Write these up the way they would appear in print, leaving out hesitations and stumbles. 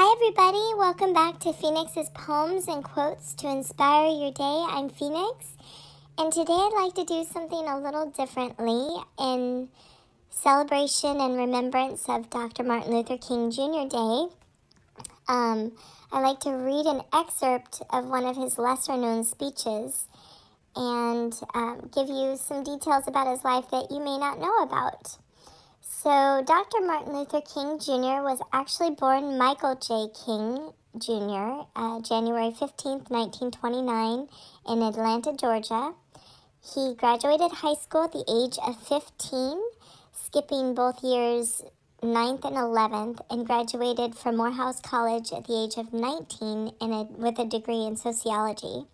Hi everybody, welcome back to Phoenix's Poems and Quotes to Inspire Your Day. I'm Phoenix, and today I'd like to do something a little differently in celebration and remembrance of Dr. Martin Luther King Jr. Day. I'd like to read an excerpt of one of his lesser-known speeches and give you some details about his life that you may not know about. So, Dr. Martin Luther King Jr. was actually born Michael J. King Jr., January 15th, 1929, in Atlanta, Georgia. He graduated high school at the age of 15, skipping both years 9th and 11th, and graduated from Morehouse College at the age of 19 with a degree in sociology.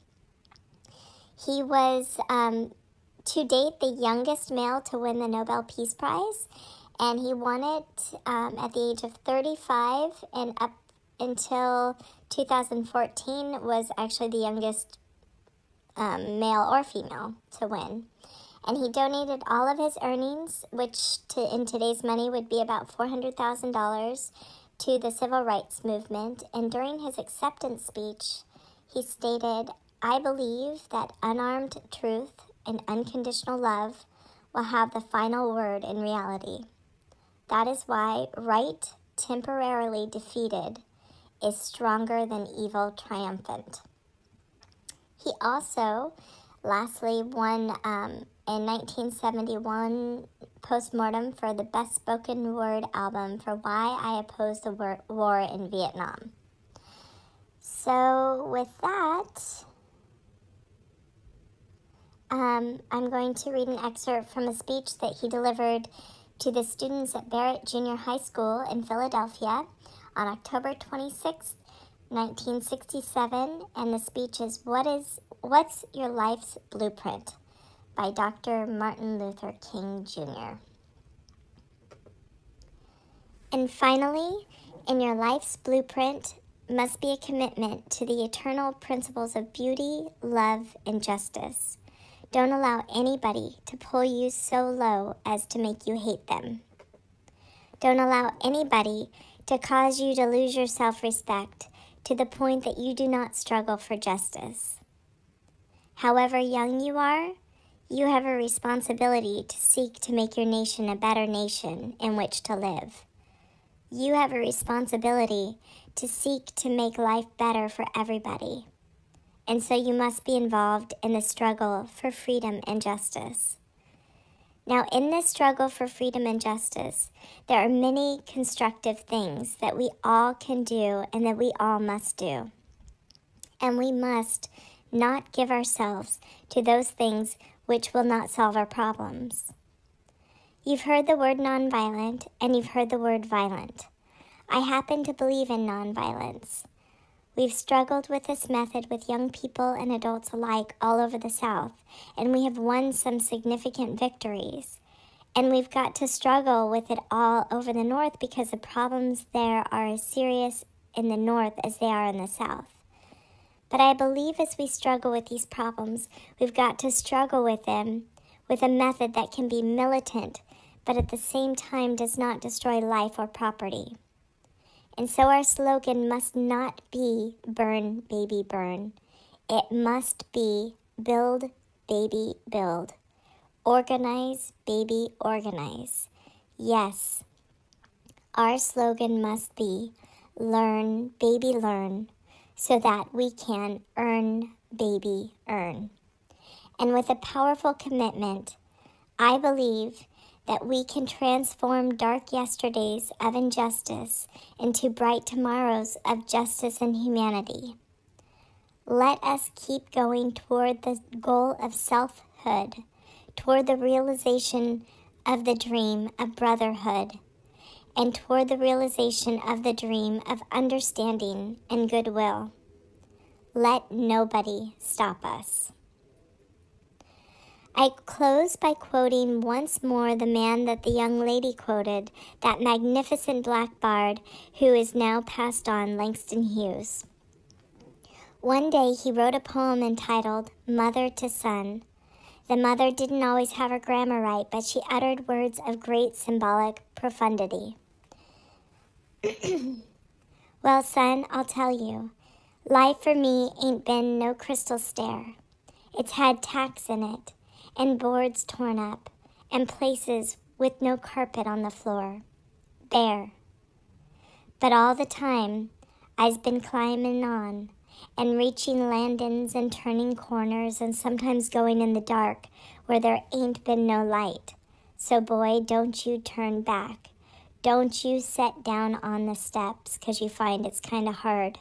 He was, to date, the youngest male to win the Nobel Peace Prize, and he won it at the age of 35, and up until 2014 was actually the youngest male or female to win. And he donated all of his earnings, which in today's money would be about $400,000, to the civil rights movement. And during his acceptance speech, he stated, "I believe that unarmed truth and unconditional love will have the final word in reality. That is why right temporarily defeated is stronger than evil triumphant." He also, lastly, won in 1971 postmortem for the Best Spoken Word album for Why I Oppose the War in Vietnam. So with that, I'm going to read an excerpt from a speech that he delivered to the students at Barrett Junior High School in Philadelphia on October 26, 1967, and the speech is What's Your Life's Blueprint? By Dr. Martin Luther King Jr. And finally, in your life's blueprint must be a commitment to the eternal principles of beauty, love, and justice. Don't allow anybody to pull you so low as to make you hate them. Don't allow anybody to cause you to lose your self-respect to the point that you do not struggle for justice. However young you are, you have a responsibility to seek to make your nation a better nation in which to live. You have a responsibility to seek to make life better for everybody. And so you must be involved in the struggle for freedom and justice. Now, in this struggle for freedom and justice, there are many constructive things that we all can do and that we all must do. And we must not give ourselves to those things which will not solve our problems. You've heard the word nonviolent, and you've heard the word violent. I happen to believe in nonviolence. We've struggled with this method with young people and adults alike all over the South, and we have won some significant victories. And we've got to struggle with it all over the North because the problems there are as serious in the North as they are in the South. But I believe as we struggle with these problems, we've got to struggle with them with a method that can be militant, but at the same time does not destroy life or property. And so our slogan must not be burn, baby, burn. It must be build, baby, build. Organize, baby, organize. Yes, our slogan must be learn, baby, learn, so that we can earn, baby, earn. And with a powerful commitment, I believe that we can transform dark yesterdays of injustice into bright tomorrows of justice and humanity. Let us keep going toward the goal of selfhood, toward the realization of the dream of brotherhood, and toward the realization of the dream of understanding and goodwill. Let nobody stop us. I close by quoting once more the man that the young lady quoted, that magnificent black bard who is now passed on, Langston Hughes. One day he wrote a poem entitled Mother to Son. The mother didn't always have her grammar right, but she uttered words of great symbolic profundity. Well, son, I'll tell you, life for me ain't been no crystal stair. It's had tacks in it, and boards torn up, and places with no carpet on the floor. Bare. But all the time, I's been climbing on, and reaching landings and turning corners, and sometimes going in the dark where there ain't been no light. So boy, don't you turn back. Don't you set down on the steps, 'cause you find it's kind of hard.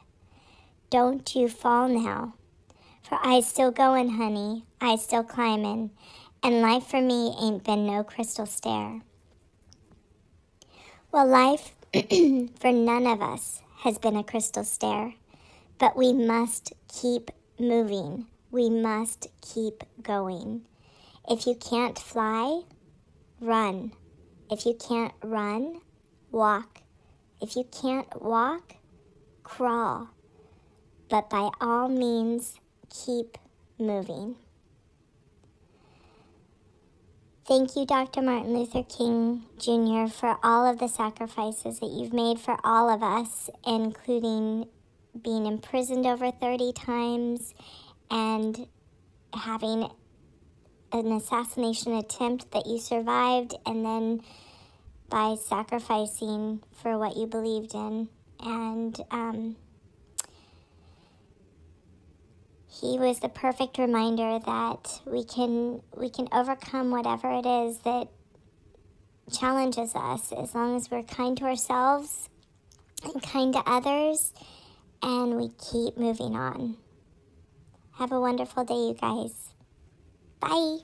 Don't you fall now, for I's still going, honey. I's still climbing, and life for me ain't been no crystal stair. Well, life for none of us has been a crystal stair, but we must keep moving. We must keep going. If you can't fly, run. If you can't run, walk. If you can't walk, crawl. But by all means, keep moving. Thank you, Dr. Martin Luther King Jr., for all of the sacrifices that you've made for all of us, including being imprisoned over 30 times and having an assassination attempt that you survived, and then by sacrificing for what you believed in. And he was the perfect reminder that we can overcome whatever it is that challenges us, as long as we're kind to ourselves and kind to others, and we keep moving on. Have a wonderful day, you guys. Bye.